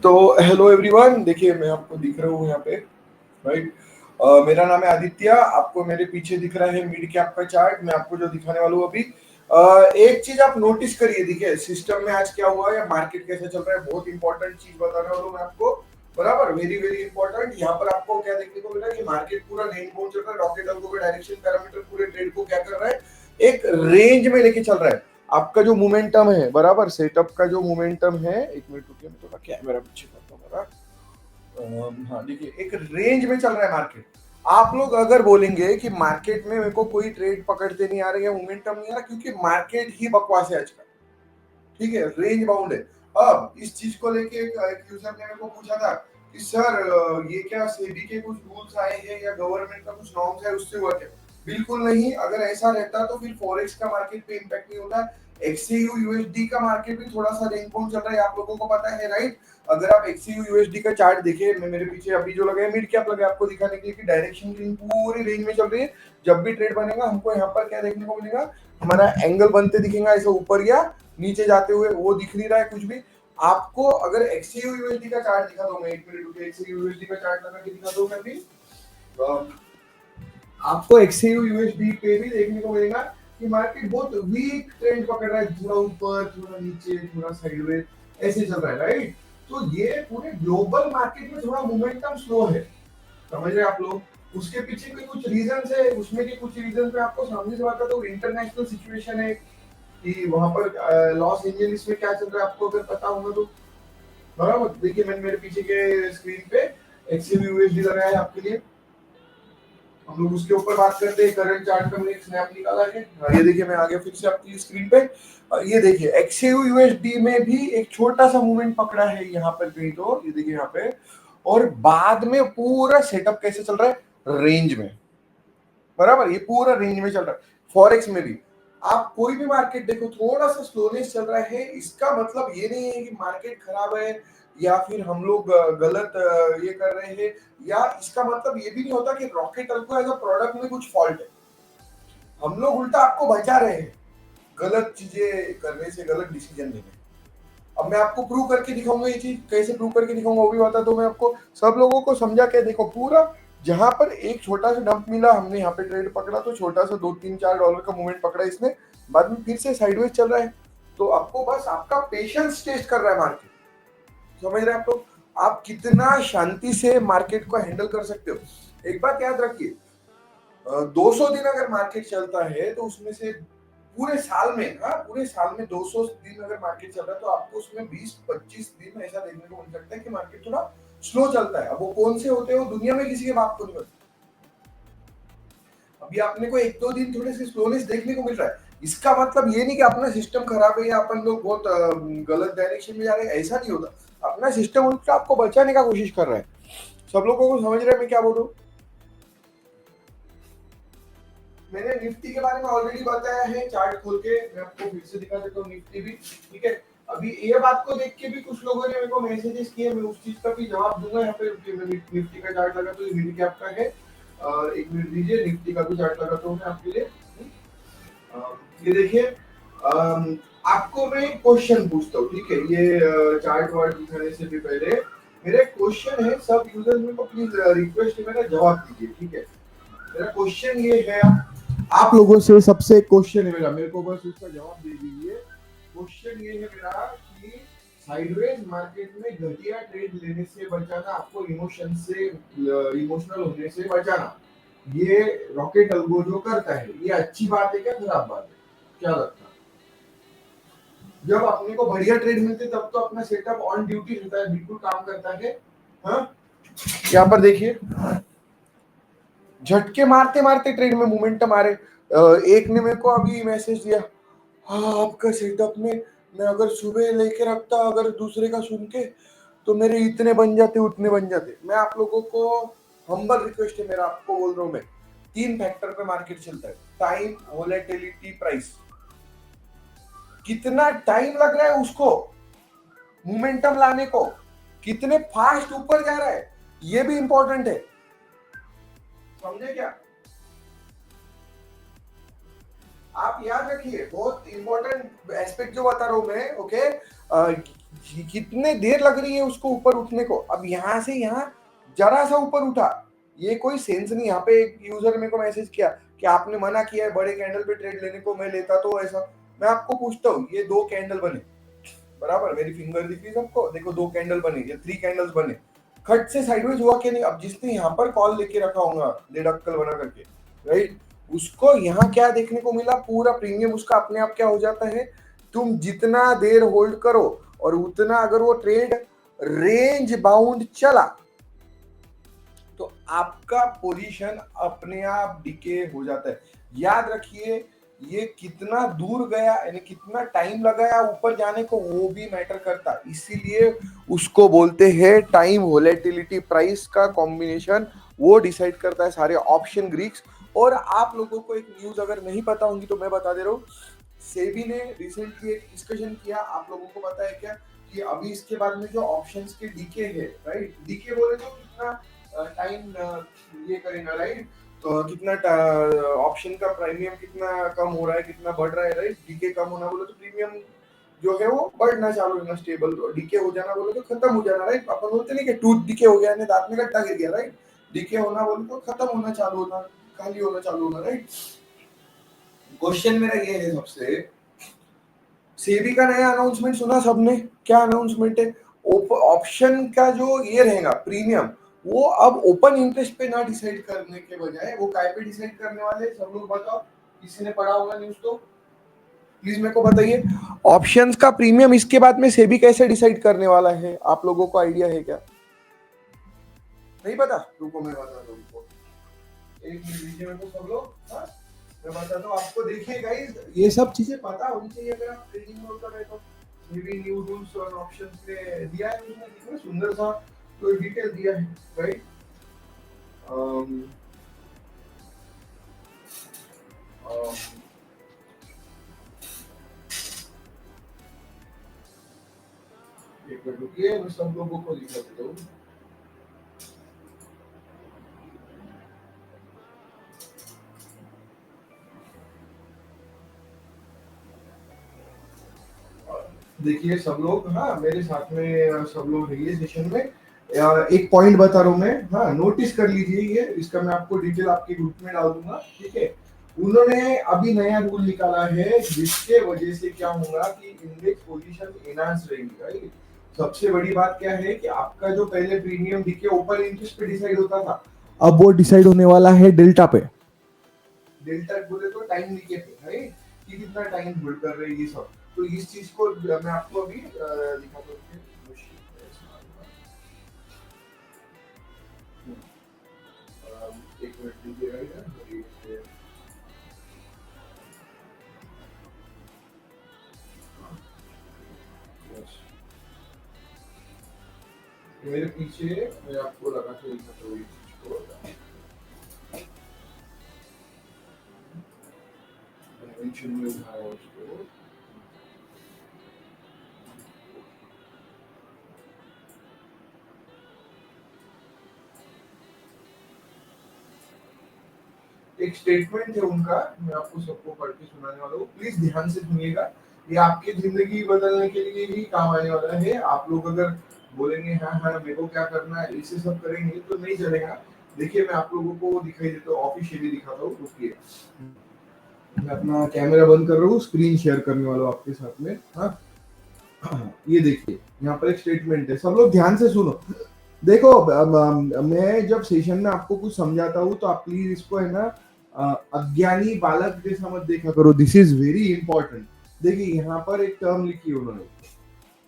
तो hello everyone, देखिए मैं आपको दिख रहा हूँ यहाँ पे, राइट। मेरा नाम है आदित्य। आपको मेरे पीछे दिख रहा है मिड कैप का चार्ट। मैं आपको जो दिखाने वाला हूँ अभी, एक चीज आप नोटिस करिए। देखिए सिस्टम में आज क्या हुआ या मार्केट कैसे चल रहा है, बहुत इंपॉर्टेंट चीज बताने वाला हूँ मैं आपको। बराबर, वेरी वेरी इंपॉर्टेंट। यहाँ पर आपको क्या देखने को मिला कि मार्केट पूरा रेंज बाउंड चल रहा है। रॉकेट अल्गो का डायरेक्शन पैरामीटर पूरे ट्रेड को क्या कर रहा है, एक रेंज में लेके चल रहा है। आपका जो मोमेंटम है, बराबर, सेटअप का जो मोमेंटम है, एक मिनट रुकिए, मैं थोड़ा कैमरा पीछे करता हूँ मेरा। हाँ देखिए, एक रेंज में चल रहा है मार्केट। आप लोग अगर बोलेंगे कि मार्केट में मेरे को कोई ट्रेड पकड़ते नहीं आ रहा या मोमेंटम नहीं आ रहा, क्योंकि मार्केट ही बकवास है आज का। ठीक है, रेंज बाउंड है। अब इस चीज को लेके एक यूजर ने मेरे को पूछा था कि सर ये क्या सेबी के कुछ रूल्स आए हैं या गवर्नमेंट का कुछ नॉर्म्स है, उससे हुआ क्या? बिल्कुल नहीं। अगर ऐसा रहता तो फिर फॉरेक्स का मार्केट पे इम्पैक्ट नहीं होता। एक्सयू यूएसडी का मार्केट भी थोड़ा सा रेंज बाउंड चल रहा है, आप लोगों को पता है, राइट। अगर आप एक्सयू यूएसडी का चार्ट देखिए, मैं मेरे पीछे अभी जो लगा है मिड कैप लगा है, आपको दिखाने के लिए कि डायरेक्शन की पूरी रेंज में चल रही है। जब भी ट्रेड बनेगा हमको यहाँ पर क्या देखने को मिलेगा, हमारा एंगल बनते दिखेगा, ऐसा ऊपर या नीचे जाते हुए, वो दिख नहीं रहा है कुछ भी आपको। अगर एक्सयू यूएसडी का चार्ट दिखा दो, मैं एक मिनट रुकिए, एक्सयू यूएसडी का चार्ट लगा के दिखा दो मैं भी। आपको एक्सयू यूएसडी पे भी देखने को मिलेगा कि मार्केट बहुत वीक ट्रेंड पकड़ रहा है, थोड़ा ऊपर थोड़ा नीचे थोड़ा साइडवेज ऐसे चल रहा है, राइट। तो ये पूरे ग्लोबल मार्केट में थोड़ा मोमेंटम स्लो है, समझ रहे हैं आप लोग। उसके पीछे के कुछ रीजन है, उसमें के कुछ रीजन पे आपको सामने से बताता हूँ। इंटरनेशनल सिचुएशन है कि वहां पर लॉस एंजलिस में क्या चल रहा है, आपको अगर पता होगा तो। बराबर, देखिए मैंने मेरे पीछे के स्क्रीन पे एक्सएल यूएसडी लगाया है आपके लिए। हम लोग उसके ऊपर बात करते हैं। करंट चार्ट का मैंने एक स्नैप निकाला है। ये देखिए, मैं आ गया फिर से आपकी स्क्रीन पे। ये देखिए एक्सएल यूएसडी में भी एक छोटा सा मूवमेंट पकड़ा है यहाँ पर कहीं, तो ये देखिए यहाँ पे। और बाद में पूरा सेटअप कैसे चल रहा है, रेंज में। बराबर, ये पूरा रेंज में चल रहा है। फॉरेक्स में भी आप कोई भी मार्केट देखो, थोड़ा सा स्लोनेस चल रहा है, इसका मतलब ये नहीं है कि मार्केट खराब है या फिर हम लोग गलत ये कर रहे हैं, या इसका मतलब ये भी नहीं होता कि रॉकेट अल्को एज अ प्रोडक्ट में कुछ फॉल्ट है। हम लोग उल्टा आपको बचा रहे हैं गलत चीजें करने से, गलत डिसीजन लेने से। अब मैं आपको प्रूव करके दिखाऊंगा, ये चीज कैसे प्रूव करके दिखाऊंगा वो भी बता दो मैं आपको। सब लोगों को समझा के देखो पूरा। जहां पर एक छोटा सा डंप मिला, हमने यहाँ पे ट्रेड पकड़ा तो छोटा सा $2-3-4 का मूवमेंट पकड़ा इसने, बाद में फिर से साइडवेज चल रहा है। तो आपको बस आपका पेशेंस टेस्ट कर रहा है मार्केट, समझ रहे हैं आप लोग। आप कितना शांति से मार्केट को हैंडल कर सकते हो। एक बात याद रखिए, 200 दिन अगर मार्केट चलता है तो उसमें से पूरे साल में, हाँ पूरे साल में 200 दिन अगर मार्केट चल रहा है तो आपको उसमें 20-25 दिन ऐसा देखने को मिल सकता है कि मार्केट थोड़ा स्लो चलता है। अब वो कौन से होते हैं वो दुनिया में किसी के बाप को नहीं पता। अभी आपने को 1-2 दिन थोड़े से स्लोनेस देखने को मिल रहा है, इसका मतलब ये नहीं कि अपना सिस्टम खराब है या अपन लोग बहुत गलत डायरेक्शन में जा रहे हैं, ऐसा नहीं होता। अपना सिस्टम उल्टा आपको बचाने का कोशिश कर रहा है। सब लोगों को समझ रहे हैं मैं क्या बोल रहा हूँ। मैंने निफ्टी के बारे में ऑलरेडी बताया है, चार्ट खोल के मैं आपको फिर से दिखा देता हूँ निफ्टी भी, ठीक है। अभी ये बात को देख के भी कुछ लोगों ने मेरे को मैसेजेस किए, मैं उस चीज का भी जवाब दूंगा। यहाँ पे मैं निफ्टी का चार्ट लगा तो ये मिड कैप का है। एक मिनट दीजिए, निफ्टी का भी चार्ट लगाता हूँ मैं आपके लिए। ये देखिए, आपको मैं क्वेश्चन पूछता हूँ, ठीक है। ये चार्ट वार्ट दिखाने से भी पहले मेरा क्वेश्चन है, सब यूजर्स मेरे को प्लीज रिक्वेस्ट है, मेरा जवाब दीजिए, ठीक है। मेरा क्वेश्चन ये है, आप लोगों से सबसे क्वेश्चन है मेरा, मेरे को बस उसका जवाब दे दीजिए। क्वेश्चन ये है मेरा कि साइडवेज मार्केट में घटिया ट्रेड लेने से बचाना, आपको इमोशन से, इमोशनल होने से बचाना, ये रॉकेट अल्गो जो करता है, ये अच्छी बात है क्या खराब बात है, क्या लगता है? जब अपने को बढ़िया ट्रेड मिलते तब तो अपना सेटअप ऑन ड्यूटी रहता है, बिल्कुल काम करता है। हाँ, यहाँ पर देखिए, झटके मारते मारते ट्रेड में मोमेंटम आ रहे। एक ने मेरे को अभी मैसेज दिया, हाँ आपका सेटअप में मैं अगर सुबह लेके रखता, अगर दूसरे का सुन के, तो मेरे इतने बन जाते उतने बन जाते। मैं आप लोगों को हम्बल रिक्वेस्ट है मेरा, आपको बोल रहा हूँ मैं, 3 फैक्टर पे मार्केट चलता है, टाइम, वोलेटिलिटी, प्राइस। कितना टाइम लग रहा है उसको मोमेंटम लाने को, कितने फास्ट ऊपर जा रहा है, ये भी इंपॉर्टेंट है, समझे क्या? आप याद रखिए, बहुत इंपॉर्टेंट एस्पेक्ट जो बता रहा हूं मैं, ओके। कितने देर लग रही है उसको ऊपर उठने को। अब यहाँ से यहाँ जरा सा ऊपर उठा, ये कोई सेंस नहीं। यहाँ पे एक यूजर मेरे को मैसेज किया कि आपने मना किया है बड़े कैंडल पे ट्रेड लेने को, मैं लेता तो ऐसा। मैं आपको पूछता हूँ, ये 2 कैंडल बने बराबर, मेरी फिंगर दिख रही सबको, देखो 2 कैंडल बने, ये 3 कैंडल्स बने, खट से साइडवेज हुआ कि नहीं। अब जिसने यहाँ पर कॉल लेके रखा होगा डेढ़ अक्कल बना करके, राइट, उसको यहाँ क्या देखने को मिला, पूरा प्रीमियम उसका अपने आप क्या हो जाता है। तुम जितना देर होल्ड करो और उतना अगर वो ट्रेड रेंज बाउंड चला तो आपका पोजीशन अपने आप डिके हो जाता है। याद रखिए, ये कितना दूर गया यानी कितना टाइम लगाया ऊपर जाने को वो भी मैटर करता, इसीलिए उसको बोलते हैं टाइम वोलेटिलिटी प्राइस का कॉम्बिनेशन, वो डिसाइड करता है सारे ऑप्शन ग्रीक्स। और आप लोगों को एक न्यूज अगर नहीं पता होंगी तो मैं बता दे रहा हूँ, सेबी ने रिसेंटली एक डिस्कशन किया, आप लोगों को पता है क्या, कि अभी इसके बाद में जो ऑप्शंस के डीके है, राइट, डीके बोले तो कितना टाइम ये करेगा, राइट, तो कितना ऑप्शन का प्रीमियम कितना कम हो रहा है, कितना बढ़ रहा है, राइट, डीके कम होना बोले तो प्रीमियम जो है वो बढ़ना चालू होना स्टेबल, डीके हो जाना बोले तो खत्म हो जाना, राइट। अपन बोलते नहीं कि टूथ डीके हो गया, दांत में गड्ढा गिर गया, राइट, डीके होना बोले तो खत्म होना चालू होना, खाली होना चालू होना, राइट। क्वेश्चन मेरा ये है सबसे, सेबी का नया अनाउंसमेंट सुना सबने, क्या अनाउंसमेंट है, ऑप्शन का जो ये रहेगा प्रीमियम, वो अब ओपन इंटरेस्ट पे ना डिसाइड करने के बजाय वो काय पे डिसाइड करने वाले, सब लोग बताओ, किसी ने पढ़ा होगा न्यूज तो प्लीज मेरे को बताइए। ऑप्शंस का प्रीमियम इसके बाद में सेबी कैसे डिसाइड करने वाला है, आप लोगों को आइडिया है क्या? नहीं पता, रुको मैं बताता हूँ उनको, एक मिनट दीजिए मेरे को सब लोग, हाँ मैं बताता हूँ आपको। देखिए गाइस, ये सब चीजें पता होनी चाहिए अगर आप ट्रेडिंग में कर रहे हो। मेबी न्यू रूल्स और ऑप्शंस में दिया है उसने, कितना सुंदर सा तो डिटेल दिया है, राइट। um, एक मिनट रुकिए, मैं सब लोगों को दिखा देता हूँ। देखिए सब लोग, हाँ मेरे साथ में सब लोग रहिए सेशन में। एक पॉइंट बता रहा हूँ मैं, हाँ नोटिस कर लीजिए, ये इसका मैं आपको डिटेल आपके ग्रुप में डाल दूंगा, ठीक है। उन्होंने अभी नया रूल निकाला है जिसके वजह से क्या होगा कि इंडेक्स पोजीशन एनहांस रहेगी, राइट। सबसे बड़ी बात क्या है कि आपका जो पहले प्रीमियम डीके ओपन इंटरेस्ट पे डिसाइड होता था, अब वो डिसाइड होने वाला है डेल्टा पे। डेल्टा बोले तो टाइम डीके पे, राइट, कि कितना टाइम होल्ड कर रहे हैं ये सब। तो इस चीज को मैं आपको अभी दिखाता हूँ। एक मिनट दीजिएगा, मेरे पीछे मैं आपको लगा के दिखाता हूँ इस चीज को, डायमेंशन में उठाया उसको। एक स्टेटमेंट है उनका, मैं आपको सबको पढ़ के सुनाने वाला हूँ, प्लीज ध्यान से सुनिएगा, ये आपकी जिंदगी बदलने के लिए ही काम आने वाला है। आप लोग अगर बोलेंगे हाँ हाँ मेरे को क्या करना है, इसे सब करेंगे तो नहीं चलेगा। देखिए मैं आप लोगों को दिखाई देता हूँ, ऑफिशियली दिखाता हूँ, रुकिए मैं अपना कैमरा बंद कर रहा हूँ, स्क्रीन शेयर करने वाला हूँ आपके साथ में, हाँ। ये देखिए यहाँ पर एक स्टेटमेंट है, सब लोग ध्यान से सुनो। देखो मैं जब सेशन में आपको कुछ समझाता हूँ तो आप प्लीज इसको है ना अज्ञानी बालक जैसा मत देखा करो, दिस इज वेरी इंपॉर्टेंट। देखिए यहाँ पर एक टर्म लिखी है उन्होंने,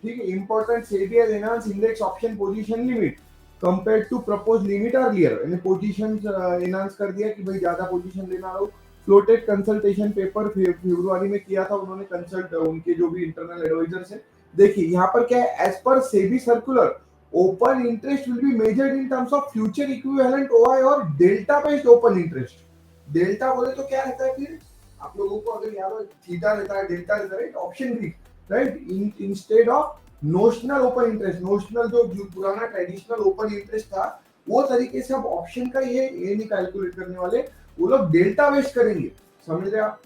ठीक है, important SEBI has enhanced index option position limit compared to propose limit earlier, यानी पोजीशन एनहांस कर दिया कि भाई ज्यादा पोजीशन लेना हो। फ्लोटेड कंसल्टेशन पेपर फरवरी में किया था उन्होंने, कंसल्ट उनके जो भी इंटरनल एडवाइजर्स है। देखिए यहाँ पर क्या है, एज पर SEBI circular open interest will be measured in terms of future equivalent OI और delta based open interest. Delta बोले तो क्या रहता है फिर, आप लोगों को अगर याद हो, थीटा रहता है, डेल्टा रहता है, राइट, ऑप्शन भी, right, instead of notional open interest. Notional जो पुराना ट्रेडिशनल ओपन इंटरेस्ट था, वो तरीके से अब ऑप्शन का ये नहीं कैलकुलेट करने वाले, वो लोग डेल्टा बेस्ड करेंगे, समझ रहे आप,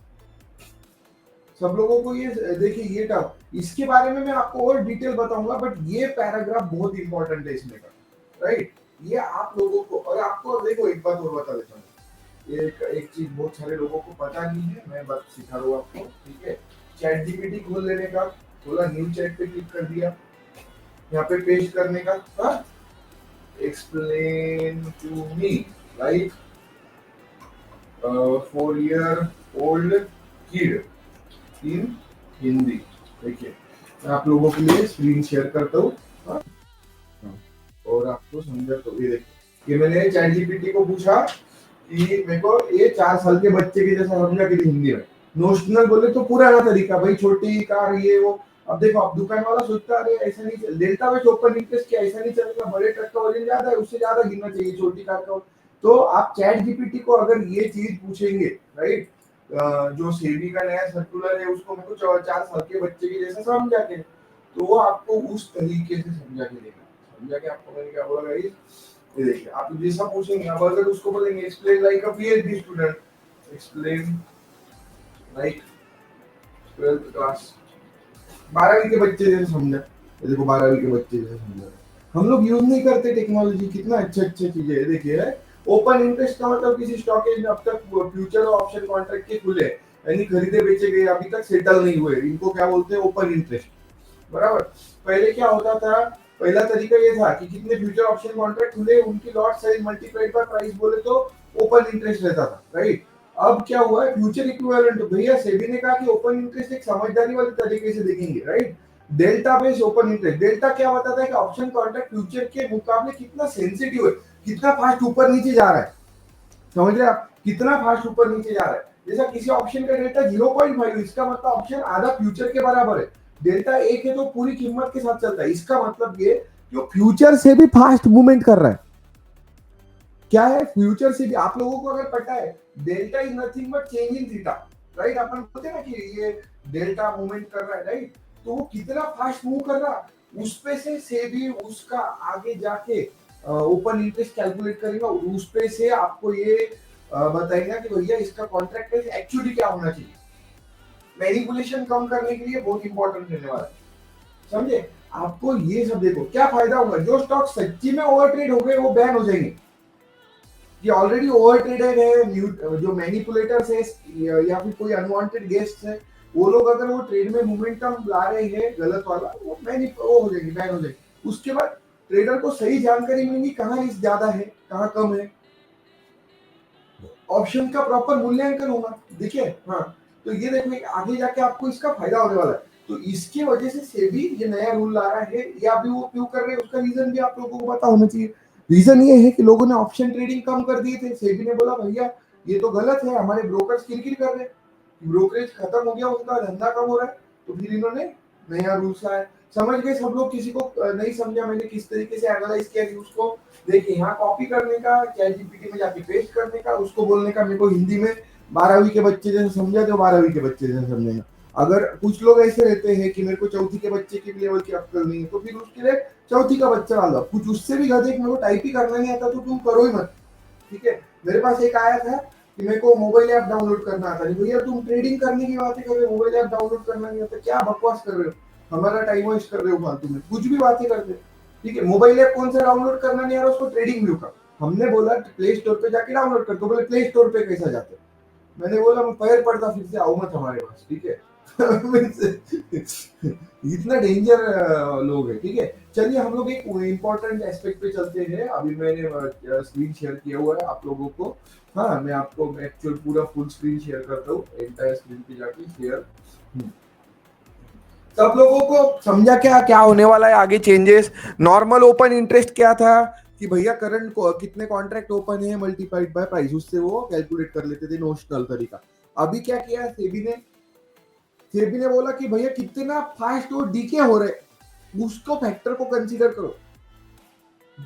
सब लोगों को ये देखिए ये टर्म, इसके बारे में मैं आपको और डिटेल बताऊंगा, बट ये पैराग्राफ बहुत इंपॉर्टेंट है इसमें का, राइट। ये आप लोगों को, और आपको देखो एक बात और बता देता हूँ, एक एक चीज बहुत सारे लोगों को पता नहीं है, मैं बात सिखा रहा हूँ आपको, ठीक है। चैट जीपीटी खोल लेने का, बोला न्यू चैट पे क्लिक कर दिया, यहाँ पे पेस्ट करने का, हाँ, explain to me like 4 year old kid in Hindi. देखिए मैं आप लोगों के लिए स्क्रीन शेयर करता हूँ, हाँ? और आपको समझाता हूँ। ये देखिए, ये मैंने चैट जीपीटी को पूछा कि मेरे को ये 4 साल के बच्चे के जैसा समझा कि हिंदी में, नोशनल बोले तो पुराना तरीका, भाई छोटी कार ये वो। अब देखो, अब दुकान वाला सोचता है ऐसा नहीं, डेल्टा में ओपन इंटरेस्ट क्या ऐसा नहीं चलेगा, बड़े ट्रक का वजन ज्यादा है, उससे ज्यादा गिनना चाहिए छोटी कार का। तो आप चैट जीपीटी को अगर ये चीज पूछेंगे, राइट, जो सेबी का नया सर्कुलर है उसको मेरे को 4 साल के बच्चे के जैसा समझा के, तो वो आपको उस तरीके से समझा के देगा। समझा के आपको मैंने क्या बोला गाइस, ये देखिए आप जैसा पूछेंगे, अब अगर उसको बोलेंगे explain like a PhD student, explain like 12th class, 12वीं के बच्चे जैसे समझा। ये देखो 12वीं के बच्चे जैसे समझा। हम लोग यूज नहीं करते टेक्नोलॉजी, कितना अच्छे अच्छे चीजें है। देखिए ओपन इंटरेस्ट का मतलब किसी स्टॉक में अब तक फ्यूचर और ऑप्शन कॉन्ट्रैक्ट के खुले, यानी खरीदे बेचे गए अभी तक सेटल नहीं हुए, इनको क्या बोलते हैं, ओपन इंटरेस्ट, बराबर। पहले क्या होता था, पहला तरीका ये था कि कितने फ्यूचर ऑप्शन कॉन्ट्रैक्ट खुले, उनकी lot size multiplied by price बोले तो ओपन इंटरेस्ट रहता था, राइट। अब क्या हुआ है, फ्यूचर इक्विवेलेंट, भैया सेबी ने कहा कि ओपन इंटरेस्ट एक समझदारी वाले तरीके से देखेंगे, right. Delta based open interest, delta क्या बताता है कि ऑप्शन कॉन्ट्रैक्ट फ्यूचर के मुकाबले कितना सेंसिटिव है, कितना फास्ट ऊपर नीचे जा रहा है, समझ रहे आप, कितना फास्ट ऊपर नीचे जा रहा है। जैसा किसी ऑप्शन का डेल्टा 0.5, इसका मतलब ऑप्शन आधा फ्यूचर के बराबर है। डेल्टा 1 है तो पूरी कीमत के साथ चलता है, इसका मतलब ये जो फ्यूचर से भी फास्ट मूवमेंट कर रहा है। क्या है, फ्यूचर से भी, आप लोगों को अगर पता है delta is nothing but change in theta, right. अपन बोलते हैं ना कि ये डेल्टा मूवमेंट कर रहा है, राइट। तो वो कितना फास्ट मूव कर रहा है, उस पे से भी उसका आगे जाके ओपन इंटरेस्ट कैलकुलेट करेगा, उस पे से आपको ये बताएगा कि भैया इसका कॉन्ट्रैक्ट प्राइस एक्चुअली क्या होना चाहिए। मैनिपुलेशन कम करने के लिए बहुत इंपॉर्टेंट रहने वाला है, समझे। आपको ये सब देखो क्या फायदा होगा, जो स्टॉक सच्ची में ओवर ट्रेड हो गए वो बैन हो जाएंगे। ये ऑलरेडी ओवर ट्रेडेड है, जो मैनिपुलेटर्स है या फिर कोई अनवांटेड गेस्ट है, वो लोग अगर वो ट्रेड में मोमेंटम ला रहे हैं गलत वाला, वो हो जाएगी, बैन हो जाएगी। उसके बाद ट्रेडर को सही जानकारी मिलेगी कहाँ रिस्क ज्यादा है कहाँ कम है, ऑप्शन का प्रॉपर मूल्यांकन होगा, देखिए। हाँ, तो ये देखो आगे जाके आपको इसका फायदा होने वाला है। तो इसके वजह से सेबी ये नया रूल ला रहा है, या भी वो क्यों कर रहे हैं उसका रीजन भी आप लोगों को पता होना चाहिए। रीजन ये है कि लोगों ने ऑप्शन ट्रेडिंग कम कर दिए थे, सेबी ने बोला भैया ये तो गलत है, हमारे ब्रोकर्स किरकिर कर रहे हैं, ब्रोकरेज खत्म हो गया, उनका धंधा कम हो रहा है, तो फिर इन्होंने नया रूल्स लाया। समझ गए सब लोग, किसी को नहीं समझा मैंने किस तरीके से एनालाइज किया न्यूज को, देखिए यहाँ कॉपी करने का, चैट जीपीटी में जाके पेस्ट करने का, उसको बोलने का मेरे को हिंदी में 12वीं के बच्चे जैसे समझा, तो 12वीं के बच्चे जैसे समझेगा। अगर कुछ लोग ऐसे रहते हैं कि मेरे को चौथी के बच्चे की लेवल की अक्ल नहीं है, तो फिर उसके लिए चौथी का बच्चा डालो, कुछ उससे भी गधे मेरे को टाइप ही करना नहीं आता तो तुम करो ही मत, ठीक है। मेरे पास एक आया था कि मेरे को मोबाइल ऐप डाउनलोड करना आता नहीं, भैया तुम ट्रेडिंग करने की बातें कर रहे हो, मोबाइल ऐप डाउनलोड करना नहीं आता, क्या बकवास कर रहे हो, हमारा टाइम वेस्ट कर रहे हो फालतू में, कुछ भी बातें करते, ठीक है। मोबाइल ऐप कौन सा डाउनलोड करना नहीं आ रहा, उसको ट्रेडिंग व्यू का, हमने बोला प्ले स्टोर पे जाके डाउनलोड कर, तो बोले प्ले स्टोर पे कैसा जाते, मैंने बोला मैं पैर पड़ता फिर से आओ मत हमारे पास, ठीक है। इतना डेंजर लोग है, ठीक है। चलिए हम लोग एक इम्पोर्टेंट एस्पेक्ट पे चलते हैं, अभी मैंने स्क्रीन शेयर किया हुआ है आप लोगों को, हाँ मैं आपको एक्चुअल पूरा फुल स्क्रीन शेयर करता हूँ, एंटायर स्क्रीन पे जाके शेयर। सब लोगों को समझा क्या क्या होने वाला है आगे चेंजेस। नॉर्मल ओपन इंटरेस्ट क्या था कि भैया करंट को कितने कॉन्ट्रैक्ट ओपन है मल्टीप्लाइड बाय प्राइस, उससे वो कैलकुलेट कर लेते थे, नोशनल तरीका। अभी क्या किया सेबी ने बोला कि भैया कितना फास्ट वो डीके हो रहे, उसको फैक्टर को कंसीडर करो,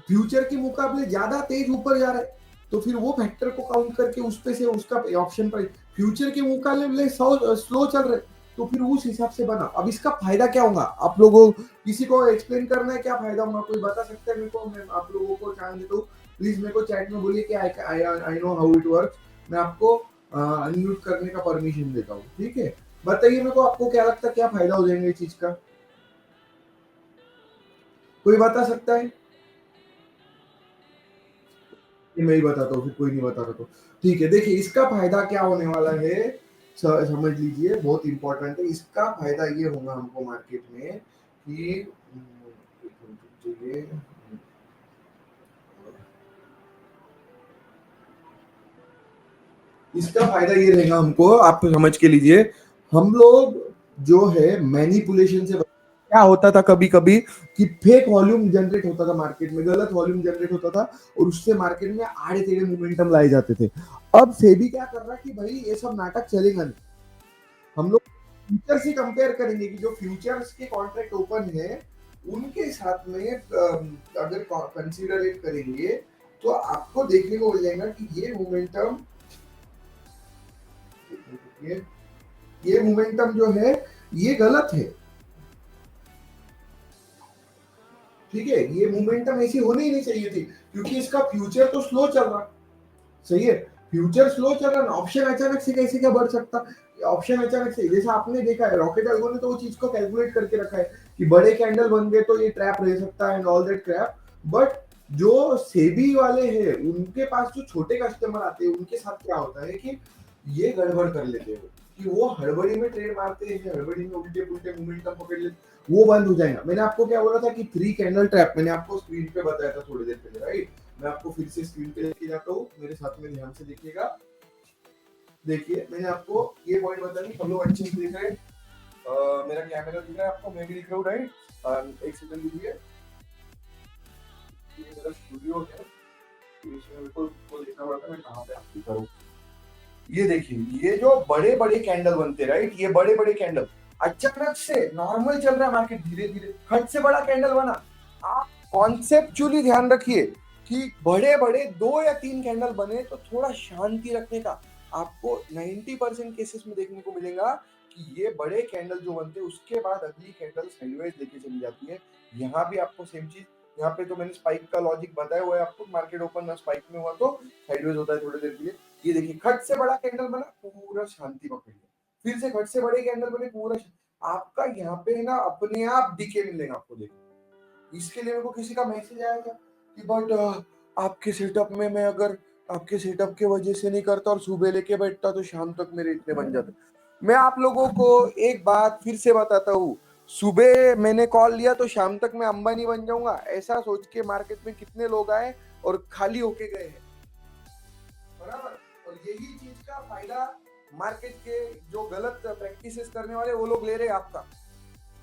फ्यूचर के मुकाबले ज्यादा तेज ऊपर जा रहा है, तो फिर वो फैक्टर को काउंट करके उस पे से उसका ऑप्शन प्राइस फ्यूचर के मुकाबले स्लो चल रहे, तो फिर उस हिसाब से बना। अब इसका फायदा क्या होगा, आप लोगों किसी को एक्सप्लेन करना है क्या फायदा होगा, कोई बता सकता है मेरे को, मैं आप लोगों को चांस देता हूँ, प्लीज मेरे को चैट में बोलिए कि I know how it work, मैं आपको अनम्यूट करने का परमिशन देता हूँ, ठीक है। बताइए मेरे को, आपको क्या लगता है क्या फायदा हो जाएगा इस चीज का? कोई बता सकता है? ये मैं ही बताता हूँ, फिर कोई नहीं बताता तो ठीक है। देखिए इसका फायदा क्या होने वाला है, समझ लीजिए, बहुत इंपॉर्टेंट है। इसका फायदा ये होगा हमको मार्केट में कि ये इसका फायदा ये रहेगा हमको, आप समझ के लीजिए, हम लोग जो है मैनिपुलेशन से क्या होता था कभी कभी कि फेक वॉल्यूम जनरेट होता था मार्केट में, गलत वॉल्यूम जनरेट होता था और उससे मार्केट में आड़े टेढ़े मोमेंटम लाए जाते थे। अब सेबी क्या कर रहा है कि भाई ये सब नाटक चलेगा नहीं, हम लोग फ्यूचर से कंपेयर करेंगे कि जो फ्यूचर्स के कॉन्ट्रैक्ट ओपन है उनके साथ में अगर कंसीडरेट करेंगे तो आपको देखने को मिल जाएगा कि ये ये मोमेंटम जो है ये गलत है। ठीक है, ये मोमेंटम ऐसी होनी ही नहीं चाहिए थी, क्योंकि इसका फ्यूचर तो स्लो चल रहा, सही है, फ्यूचर स्लो चल रहा ना, ऑप्शन अचानक से कैसे क्या बढ़ सकता? ऑप्शन अचानक से, जैसा आपने देखा है रॉकेट एल्गो ने तो वो चीज को कैलकुलेट करके रखा है कि बड़े कैंडल बन गए तो ये ट्रैप रह सकता है and all that Krebs. But जो सेबी वाले हैं उनके पास जो छोटे कस्टमर आते हैं उनके साथ क्या होता है कि ये गड़बड़ कर लेते हैं कि वो हड़बड़ी में ट्रेड मारते हैं, हड़बड़ी में उल्टे पुल्टे मोमेंटम पकड़ लेते, वो बंद हो जाएगा। मैंने आपको क्या बोला था कि 3 कैंडल ट्रैप मैंने आपको स्क्रीन पे बताया था थोड़ी देर पहले, राइट? मैं आपको फिर से स्क्रीन पे लेके जाता हूँ, मेरे साथ में ध्यान से देखिएगा। देखिए मैंने आपको ये पॉइंट बता दी, हम लोग अच्छे से देख रहे हैं, मेरा कैमरा दिख रहा है आपको, मैं भी दिख रहा हूँ, राइट? एक सेकंड दीजिए, ये मेरा स्टूडियो है, इसमें मेरे को देखना पड़ता है मैं कहाँ पे आपकी करूँ। ये देखिए, ये जो बड़े बड़े कैंडल बनते, राइट, ये बड़े बड़े कैंडल अचानक से नॉर्मल चल रहा है मार्केट, धीरे धीरे खट से बड़ा कैंडल बना। आप कॉन्सेप्चुअली ध्यान रखिए कि बड़े बड़े 2 या 3 कैंडल बने तो थोड़ा शांति रखने का आपको 90% केसेस में देखने को मिलेगा कि ये बड़े कैंडल जो बनते हैं उसके बाद अगली कैंडल साइडवेज लेके चली जाती है। यहाँ भी आपको सेम चीज, यहाँ पे तो मैंने स्पाइक का लॉजिक बताया हुआ है आपको, मार्केट ओपन ना स्पाइक में हुआ तो साइडवेज होता है थोड़ी देर के लिए। ये देखिए खट से बड़ा कैंडल बना, पूरा शांति पकड़ लिया, फिर से खट से बड़े कैंडल बने, पूरा आपका यहाँ पे ना अपने आप डीके मिलेगा आपको। देखिए इसके लिए मेरे को किसी का मैसेज आएगा कि बट आपके सेटअप में मैं अगर आपके सेटअप के वजह से नहीं करता और सुबह लेके बैठता तो शाम तक मेरे इतने बन जाते। मैं आप लोगों को एक बात फिर से बताता हूँ, सुबह मैंने कॉल लिया तो शाम तक मैं अंबानी बन जाऊंगा, ऐसा सोच के मार्केट में कितने लोग आए और खाली होके गए हैं, बराबर? और यही चीज का फायदा मार्केट के जो गलत प्रैक्टिसेस करने वाले वो लोग ले रहे हैं आपका।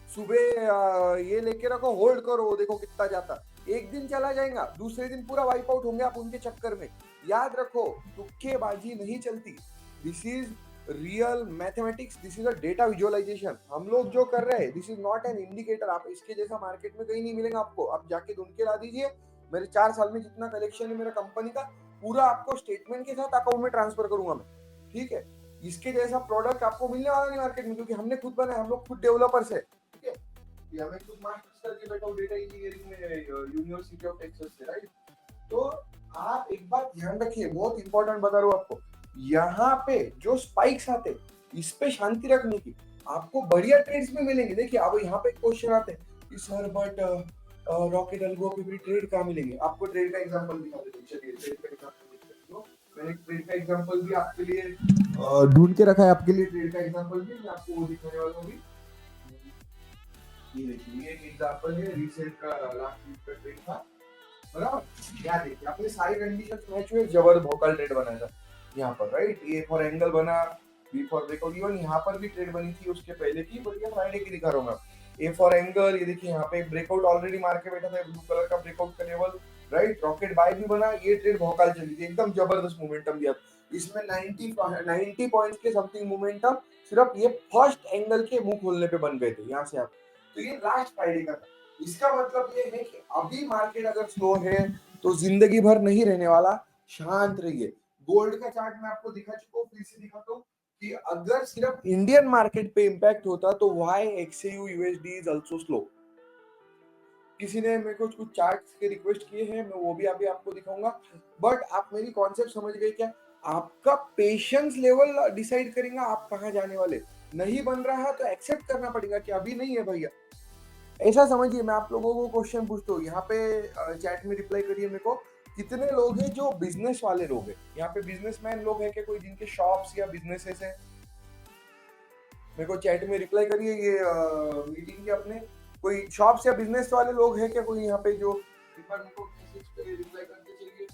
सुबह ये लेके रखो, होल्ड करो, देखो कितना जाता, एक दिन चला जाएगा, दूसरे दिन पूरा वाइप आउट होंगे आप उनके चक्कर में। याद रखो, तुक्केबाजी नहीं चलती, this is real mathematics, this is a data visualization. हम लोग जो कर रहे हैं this is not an indicator, आप इसके जैसा मार्केट में कहीं नहीं मिलेगा आपको। आप जाके ढूंढ के ला दीजिए, मेरे 4 साल में जितना कलेक्शन है मेरा कंपनी का, पूरा आपको स्टेटमेंट के साथ अकाउंट में ट्रांसफर करूंगा मैं, ठीक है? इसके जैसा प्रोडक्ट आपको मिलने वाला नहीं मार्केट में, क्योंकि हमने खुद बनाया, हम लोग खुद डेवलपर्स है, ठीक है? या मैं खुद मास्टर्स करके बैठा हूँ डेटा इंजीनियरिंग में यूनिवर्सिटी ऑफ टेक्सास से, राइट? तो आप एक बात ध्यान रखिए, बहुत इंपॉर्टेंट बता रहा हूँ आपको, यहाँ पे जो स्पाइक्स आते इस पे शांति रखने की, आपको बढ़िया ट्रेड्स में मिलेंगे। देखिए अब यहाँ पे क्वेश्चन आते हैं कि सर बट रॉकेट एल्गो पे भी ट्रेड कहाँ मिलेंगे? आपको ट्रेड का एग्जांपल दिखा देता हूँ, चलिए ट्रेड का एग्जांपल देख सकते हो। मैंने ट्रेड का एग्जांपल भी आपके लिए ढूंढ के रखा है, आपके लिए ट्रेड का एग्जांपल भी मैं आपको वो दिखाने वाला हूँ अभी। ये देखिए, ये एक एग्जांपल है रिसेंट का, लास्ट वीक का ट्रेड था, बराबर? क्या देखिए आपने सारी कंडीशंस मैच हुए, जबर भोकाल ट्रेड बनाया था यहाँ पर, राइट? ए फॉर एंगल बना, बी फॉर ब्रेकआउट, इवन यहाँ पर भी ट्रेड बनी थी उसके पहले की, बट ये फ्राइडे की दिखा रहा हूँ मैं। ए फॉर एंगल, ये देखिए यहाँ पे ब्रेकआउट ऑलरेडी मार के बैठा था, ब्लू कलर का ब्रेकआउट का लेवल, राइट? रॉकेट बाय भी बना, ये ट्रेड भोकाल चली थी, एकदम जबरदस्त मोमेंटम दिया, इसमें 90 पॉइंट्स के समथिंग मोमेंटम सिर्फ ये फर्स्ट एंगल के मुंह खोलने पे बन गए थे यहाँ से आप। तो ये लास्ट फ्राइडे का था। इसका मतलब ये है कि अभी मार्केट अगर स्लो है तो जिंदगी भर नहीं रहने वाला, शांत रहिए। गोल्ड का चार्ट मैं आपको दिखा चुका हूँ, फिर से दिखाता हूँ कि अगर सिर्फ इंडियन मार्केट पे इंपैक्ट होता तो why एक्सयू USD is also slow. किसी ने मेरे को कुछ चार्ट्स के रिक्वेस्ट किए हैं, मैं वो भी अभी आपको दिखाऊंगा, बट आप मेरी कॉन्सेप्ट समझ गए क्या? आपका पेशेंस लेवल डिसाइड करेगा आप कहाँ जाने वाले। नहीं बन रहा तो एक्सेप्ट करना पड़ेगा कि अभी नहीं है भैया। ऐसा समझिए, मैं आप लोगों को क्वेश्चन पूछता हूँ यहाँ पे, चैट में रिप्लाई करिए मेरे को, कितने लोग हैं जो बिजनेस वाले लोग हैं यहाँ पे, बिजनेसमैन लोग हैं कि कोई जिनके शॉप्स या बिजनेसेस हैं? मेरे को चैट में रिप्लाई करिए, ये मीटिंग के अपने कोई शॉप्स या बिजनेस वाले लोग हैं क्या कोई यहाँ पे, जो एक बार मेरे को मैसेज पे रिप्लाई करके चलिए।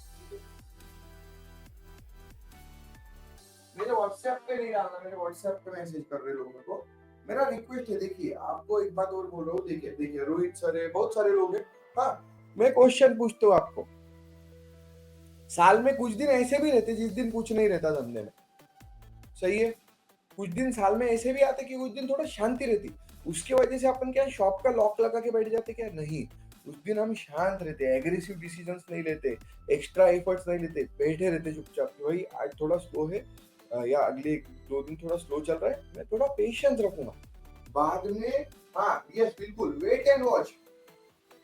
मेरे व्हाट्सएप पे नहीं डालना, मेरे व्हाट्सएप पे मैसेज कर रहे लोग मेरे को। मेरा रिक्वेस्ट है, देखिए आपको एक बात और बोल रहा हूँ, देखिए देखिए रोहित सर है, बहुत सारे लोग हैं। हाँ, मैं क्वेश्चन पूछता हूँ आपको, साल में कुछ दिन ऐसे भी रहते जिस दिन कुछ नहीं रहता धंधे में, सही है? कुछ दिन साल में ऐसे भी आते कि कुछ दिन थोड़ा शांति रहती, उसके वजह से अपन क्या शॉप का लॉक लगा के बैठ जाते क्या? नहीं, उस दिन हम शांत रहते, एग्रेसिव डिसीजंस नहीं लेते, एक्स्ट्रा एफर्ट्स नहीं लेते, बैठे रहते चुपचाप कि भाई आज थोड़ा स्लो है, या अगले 2 दिन थोड़ा स्लो चल रहा है, मैं थोड़ा पेशेंस रखूंगा बाद में। हाँ यस बिल्कुल, वेट एंड वॉच।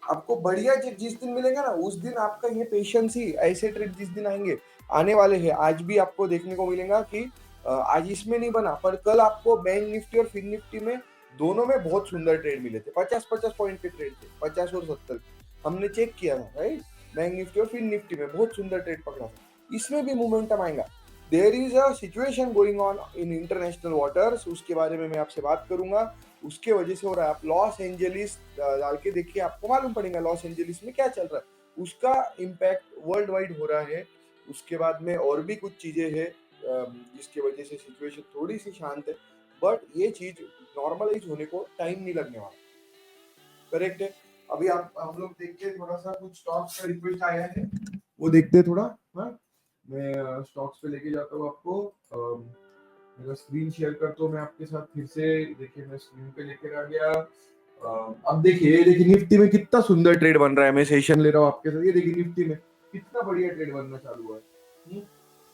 आपको बढ़िया जिस दिन मिलेगा ना उस दिन आपका ये पेशेंस ही, ऐसे ट्रेड जिस दिन आएंगे, आने वाले हैं, आज भी आपको देखने को मिलेगा कि आज इसमें नहीं बना पर कल आपको बैंक निफ्टी और फिन निफ्टी में दोनों में बहुत सुंदर ट्रेड मिले थे, 50-50 पॉइंट के ट्रेड थे, 50 और 70, हमने चेक किया था राइट। बैंक निफ्टी और फिन निफ्टी में बहुत सुंदर ट्रेड पकड़ा था, इसमें भी मोमेंटम आएगा। There is a situation going on in international waters, उसके बारे में मैं आपसे बात करूंगा, उसके वजह से हो रहा है। आप लॉस एंजलिस डाल के देखिए, आपको मालूम पड़ेगा लॉस एंजलिस में क्या चल रहा है, उसका इम्पैक्ट वर्ल्ड वाइड हो रहा है। उसके बाद में और भी कुछ चीजें हैं जिसकी वजह से सिचुएशन थोड़ी सी शांत है, बट ये चीज नॉर्मलाइज होने को टाइम नहीं लगने वाला, करेक्ट है? अभी आप हम लोग देखते हैं, थोड़ा सा कुछ स्टॉक्स का रिक्वेस्ट आया है, वो देखते हैं थोड़ा। हाँ, मैं स्टॉक्स पे लेके जाता हूँ आपको, मेरा स्क्रीन शेयर करता हूँ मैं आपके साथ फिर से। देखिए मैं स्क्रीन पे लेकर आ गया। अब देखिए, ये देखिए निफ्टी में कितना सुंदर ट्रेड बन रहा है, मैं सेशन ले रहा हूँ आपके साथ, ये देखिए निफ्टी में कितना बढ़िया ट्रेड बनना चालू हुआ है।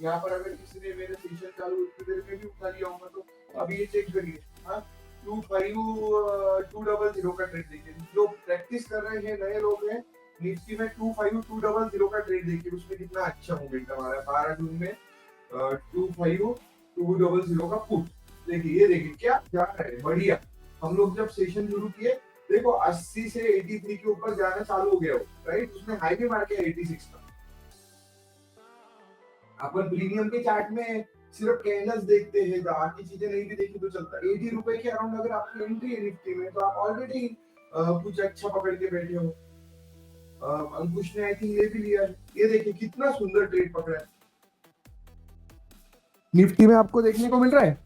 यहाँ पर अगर किसी ने मेरे सेशन चालू उतनी देर में भी उठा लिया होगा तो अभी ये चेक करिए। हाँ, 250 का ट्रेड देखिए, जो प्रैक्टिस कर रहे हैं नए लोग हैं निफ्टी में, 250 का ट्रेड देखिए, उसमें कितना अच्छा मोमेंटम आ रहा है। 12 जून में 250 का पुट, देखिए ये देखिए क्या जा रहा है, बढ़िया। हम लोग जब सेशन शुरू किए, देखो 80 से 83 के ऊपर जाना चालू हो गया हो, राइट, उसने हाई भी मार के 86 का। अपन प्रीमियम के चार्ट में सिर्फ कैंडल्स देखते हैं, बाकी चीजें नहीं भी देखी तो चलता है। 80 रुपए के अराउंड अगर आपकी एंट्री है निफ्टी में तो आप ऑलरेडी कुछ अच्छा पकड़ के बैठे हो। अंकुश ने आई थिंक ये भी लिया है, ये देखिए कितना सुंदर ट्रेड पकड़ा है निफ्टी में, आपको देखने को मिल रहा है।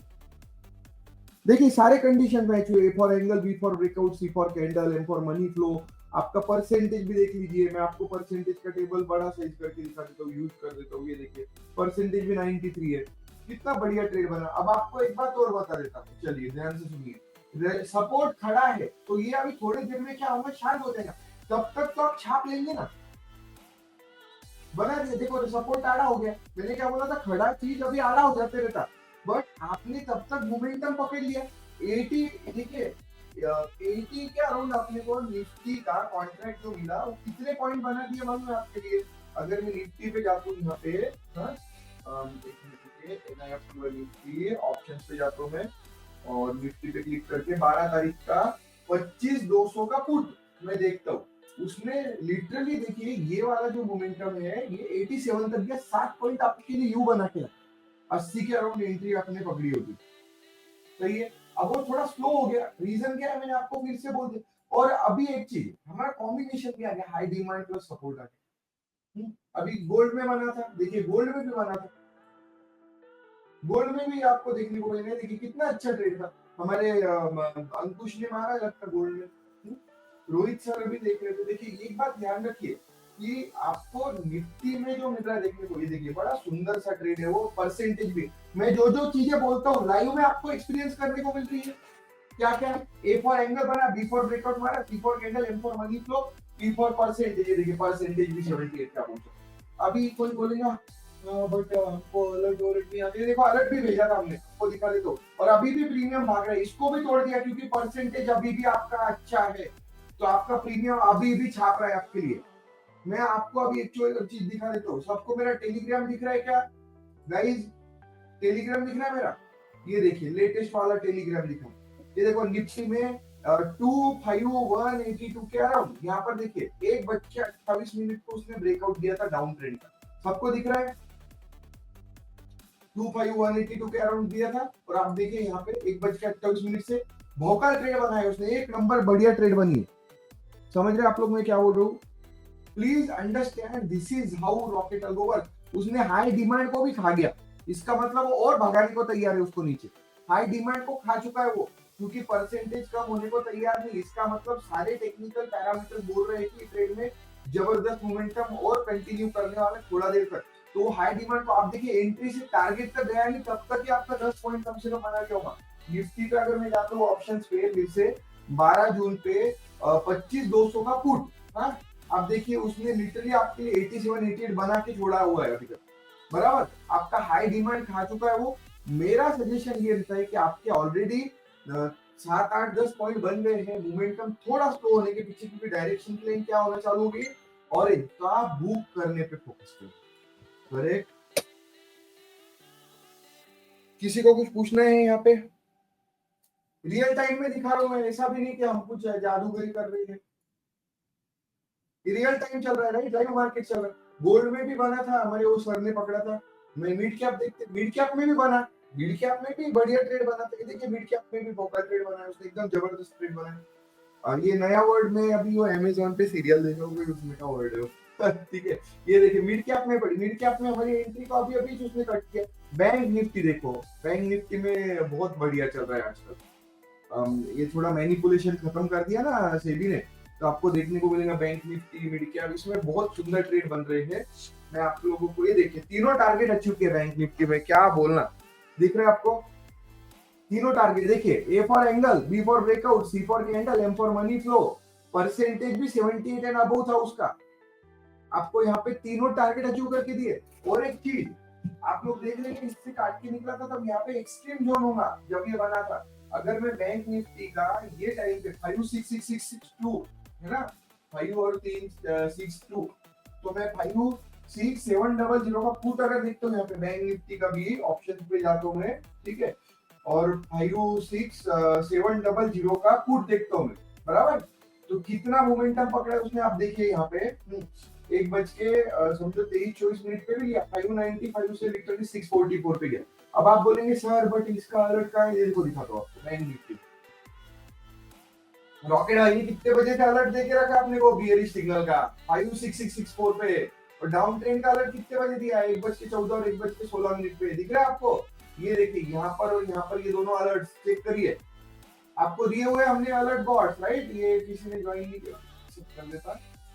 देखिए सारे कंडीशन मैच हुए, A for angle, B for breakout, C for candle, M for money flow. आपका परसेंटेज भी देख लीजिए, मैं आपको परसेंटेज का टेबल बड़ा साइज करके दिखा देता हूँ, यूज कर देता हूँ, ये देखिए परसेंटेज भी 93 है, कितना बढ़िया ट्रेड बना। अब आपको एक बात और बता देता हूँ, चलिए ध्यान से सुनिए। सपोर्ट खड़ा है तो ये अभी थोड़ी देर में क्या होगा, शांत हो जाएगा, तब तक तो आप छाप लेंगे ना, बना दिया। देखो सपोर्ट आड़ा हो गया, मैंने क्या बोला था, खड़ा चीज अभी आड़ा हो जाते रहता, बट आपने तब तक मोमेंटम पकड़ लिया। 80, देखिए 80 के अराउंड अपने को निफ्टी का कॉन्ट्रैक्ट जो मिला, वो कितने पॉइंट बना दिया मालूम है आपके लिए? अगर मैं निफ्टी पे जाता हूँ यहाँ पे, हाँ, निफ्टी ऑप्शंस पे जाता हूँ मैं, और निफ्टी पे क्लिक करके 12 तारीख का 25,200 का पुट मैं देखता हूँ, उसने लिटरली देखिए ये वाला जो मोमेंटम है ये 87 तक गया, 7 पॉइंट आपके लिए यू बना के, 80 के अराउंड एंट्री आपने पकड़ी होगी, सही है। अब वो थोड़ा स्लो हो गया, रीजन क्या है मैंने आपको फिर से बोल दिया। और अभी एक चीज, हमारा कॉम्बिनेशन भी आ गया, हाई डिमांड प्लस सपोर्ट आ गया। अभी गोल्ड में बना था, देखिए गोल्ड में भी बना था, गोल्ड में भी आपको देखने को मिलेगा, देखिए कितना अच्छा ट्रेड था हमारे अंकुश ने मारा लगता गोल्ड में। रोहित सर अभी देख रहे थे, देखिए एक बात ध्यान रखिए कि आपको निफ्टी में जो मिल रहा है देखने को, ये देखिए बड़ा सुंदर सा ट्रेड है, वो परसेंटेज भी, मैं जो जो चीजें बोलता हूँ लाइव में आपको एक्सपीरियंस करने को मिल रही है। क्या क्या है, ए फॉर एंगल बना, बी फॉर ब्रेकआउट मारा, C for candle, M for money flow, P for percentage, ये देखिए परसेंटेज भी 78 का पहुंचा। अभी कोई बोलेगा बट हमको अलर्ट और नहीं आती, देखो अलर्ट भी भेजा था हमने, वो दिखा दे तो, और अभी भी प्रीमियम भाग रहा है, इसको भी तोड़ दिया क्योंकि परसेंटेज अभी भी आपका अच्छा है, तो आपका प्रीमियम अभी भी छाप रहा है आपके लिए। मैं आपको अभी एक चीज दिखा देता हूँ, सबको मेरा टेलीग्राम दिख रहा है क्या गाइस? टेलीग्राम दिख रहा है मेरा? ये देखिए लेटेस्ट वाला टेलीग्राम दिखा, ये देखो निफ्टी में 25182 के अराउंड, यहाँ पर देखिए 1:28 को उसने ब्रेकआउट दिया था डाउन ट्रेंड का, सबको दिख रहा है 25182 के अराउंड दिया था, और आप देखिए यहाँ पे 1:28 से भौकाल ट्रेड बनाया उसने, एक नंबर बढ़िया ट्रेड बनी है। समझ रहे आप लोग मैं क्या बोल रहा हूँ? Please understand this is how rocket algo work. उसने हाई डिमांड को भी खा गया, इसका मतलब वो और भगाने को तैयार है उसको नीचे। हाई डिमांड को खा चुका है वो, क्योंकि परसेंटेज कम होने को तैयार नहीं, इसका मतलब सारे टेक्निकल पैरामीटर बोल रहे हैं कि ट्रेड में जबरदस्त मोमेंटम और कंटिन्यू करने वाला थोड़ा देर तक। तो हाई डिमांड को आप देखिए एंट्री से टारगेट तक गया नहीं, तब तक ही आपका 10 पॉइंट कम से कम बना के होगा। निफ्टी पे अगर मैं जाता हूँ ऑप्शन पे फिर से 12 जून पे 25,200 का पुट, हाँ आप देखिए उसने लिटरली आपके लिए 87-88 बना के छोड़ा हुआ है अभी तक, बराबर। आपका हाई डिमांड खा चुका है वो। मेरा सजेशन ये रहता है कि आपके ऑलरेडी 7-8-10 पॉइंट बन गए हैं, मोमेंटम थोड़ा स्लो होने के पीछे, क्योंकि डायरेक्शन की लाइन क्या होना चालू होगी, ऑरेंज, तो आप बुक करने पे फोकस करो। करेक्ट? किसी को कुछ पूछना है यहाँ पे? रियल टाइम में दिखा रहा हूँ मैं, ऐसा भी नहीं कि हम कुछ जादूगरी कर रहे हैं, रियल टाइम चल रहा है, राइट? लाइव मार्केट चल रहा है। गोल्ड में भी बना था, हमारे वो सर ने पकड़ा था। मैं मिड कैप देखते, मिड कैप में भी बना, मिड कैप में भी बढ़िया ट्रेड बना था। देखिए मिड कैप में भी बहुत ट्रेड बना है उसने, एकदम जबरदस्त ट्रेड बना है। और ये नया वर्ड में अभी वो अमेज़न पे सीरियल देखा होगा, उसमें का वर्ड है वो। ठीक है, ये देखिए मिड कैप में पड़ी, मिड कैप में हमारी एंट्री को अभी अभी उसने कट किया। बैंक निफ्टी देखो, बैंक निफ्टी में बहुत बढ़िया चल रहा है आजकल। ये थोड़ा मैनिपुलेशन खत्म कर दिया ना सेबी ने, तो आपको देखने को मिलेगा बैंक निफ्टी मिड कैप, इसमें बहुत सुंदर ट्रेड बन रहे हैं। मैं आप लोगों को ये देखिए तीनों टारगेट अचीव किए बैंक निफ्टी में, क्या बोलना, दिख रहा है आपको? तीनों टारगेट देखिए, A for angle, B for breakout, C for candle, M for money flow. Percentage भी 78 एंड अबव था उसका। आपको यहाँ पे तीनों टारगेट अचीव करके दिए। और एक चीज आप लोग देख रहे हैं, इससे काट के निकला था तब यहाँ पे एक्सट्रीम जोन होगा जब ये बना था। अगर मैं बैंक निफ्टी का ये टाइम पे 56662 है ना, 5 और 3 6 2, तो मैं 56700 का पुट अगर देखता हूँ यहाँ पे बैंक निफ्टी का भी ऑप्शन पे जाता हूँ मैं, ठीक है, और 56700 का पुट देखता हूँ मैं, बराबर। तो कितना मोमेंटम पकड़ा है उसने, आप देखिए यहाँ पे 1:23-24 पे भी लिया, 595 से लिटरली 644 पे गया। अब आप बोलेंगे सर बट इसका अलर्ट का है, ये देखो दिखाता हूँ आपको बैंक निफ्टी। रॉकेट आई कितने बजे का अलर्ट देके रखा आपने को, बियरिश सिग्नल का 56664 पे, और डाउन ट्रेंड का अलर्ट कितने बजे दिया है, 1:14 और 1:16 पे, दिख रहा है आपको? ये देखिए यहाँ पर और यहाँ पर ये दोनों अलर्ट चेक करिए, आपको दिए हुए हमने अलर्ट बॉट्स, राइट? ये किसी ने ज्वाइन नहीं किया, कर लेता,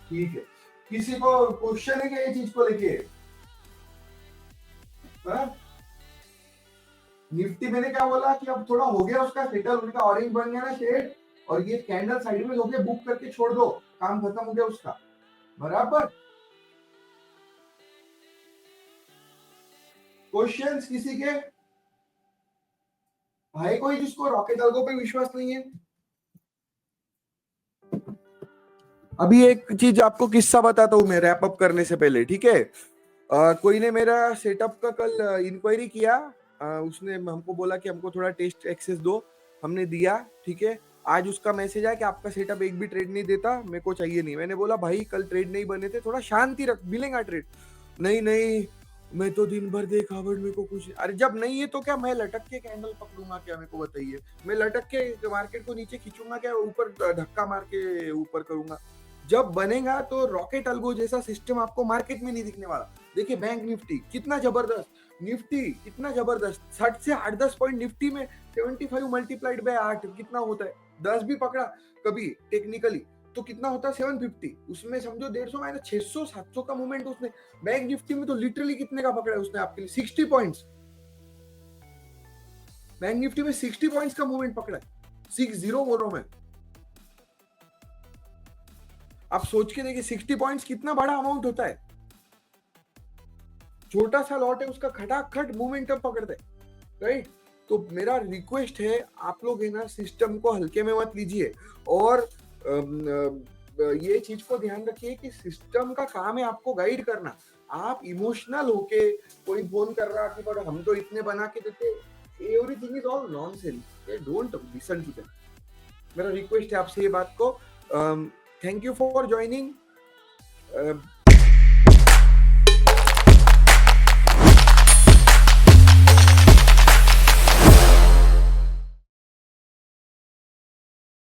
ठीक है। किसी को क्वेश्चन है क्या ये चीज को लेके? निफ्टी मैंने क्या बोला कि अब थोड़ा हो गया उसका सेटल, उनका ऑरेंज बन गया ना शेड, और ये कैंडल साइडवेज हो गया, बुक करके छोड़ दो, काम खत्म हो गया उसका, बराबर। क्वेश्चंस किसी के? भाई कोई जिसको रॉकेट अल्गो पे विश्वास नहीं है? अभी एक चीज आपको किस्सा बताता हूँ मैं रैप अप करने से पहले, ठीक है? कोई ने मेरा सेटअप का कल इंक्वायरी किया, उसने हमको बोला कि हमको थोड़ा टेस्ट एक्सेस दो, हमने दिया, ठीक है। आज उसका मैसेज आया कि आपका सेटअप एक भी ट्रेड नहीं देता, मेरे को चाहिए नहीं। मैंने बोला भाई कल ट्रेड नहीं बने थे, थोड़ा शांति रख, मिलेगा ट्रेड। नहीं नहीं, मैं तो दिन भर देखा बट मेरे को कुछ, अरे जब नहीं है तो क्या मैं लटक के कैंडल पकड़ूंगा क्या, मेरे को बताइए? मैं लटक के मार्केट को नीचे खींचूंगा क्या, ऊपर धक्का मार के ऊपर करूंगा? जब बनेगा तो रॉकेट अल्गो जैसा सिस्टम आपको मार्केट में नहीं दिखने वाला। देखिए बैंक निफ्टी कितना जबरदस्त, निफ्टी कितना जबरदस्त, 60 से 8-10 पॉइंट निफ्टी में, 75 मल्टीप्लाइड बाय 8 कितना होता है, 10 भी पकड़ा कभी टेक्निकली तो कितना होता है 750, उसमें समझो 150 माइनस 600-700 का मूवमेंट उसने। बैंक निफ्टी में तो लिटरली कितने का पकड़ा है उसने आपके लिए, 60 पॉइंट्स। बैंक निफ्टी में 60 पॉइंट्स का मूवमेंट पकड़ा है, 60 बोल रहा हूं मैं। आप सोच के देखिए 60 पॉइंट्स कितना बड़ा अमाउंट होता है, छोटा सा लॉट है उसका, खटाखट मोमेंटम पकड़ते है, राइट? तो मेरा रिक्वेस्ट है आप लोग है ना सिस्टम को हल्के में मत लीजिए, और ये चीज को ध्यान रखिए कि सिस्टम का काम है आपको गाइड करना। आप इमोशनल होके, कोई फोन कर रहा कि पर हम तो इतने बना के देते, everything is all nonsense, don't listen to them. मेरा रिक्वेस्ट है आपसे ये बात को। Thank you for joining.